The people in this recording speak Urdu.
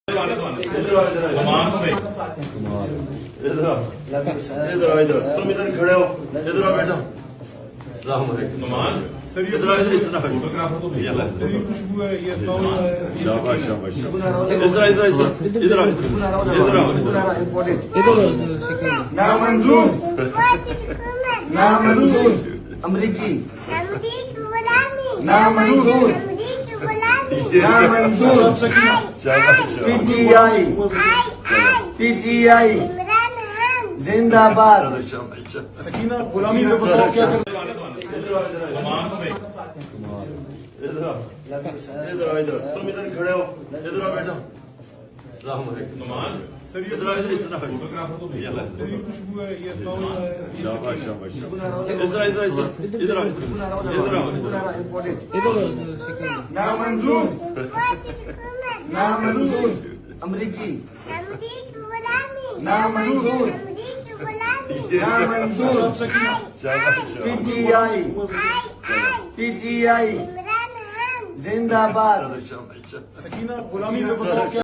تم ادھر کھڑے ہو, ادھر آ بیٹھو. السلام علیکم. ادھر آ, اس طرح نامنظور نامنظور امریکی نامنظور نامنظور پی ٹی آئی زندہ باد. سکینہ غلامی میں بتاؤ کیا کر تم ادھر کھڑے ہو, ادھر آ بیٹھو. السلام علیکم. ادھر آ, اس طرح خوشبو ہے یہ نامنظور نامنظور امریکی نامنظور نامنظور پی ٹی آئی زندہ باد. سکینہ غلامی میں بتاؤ کیا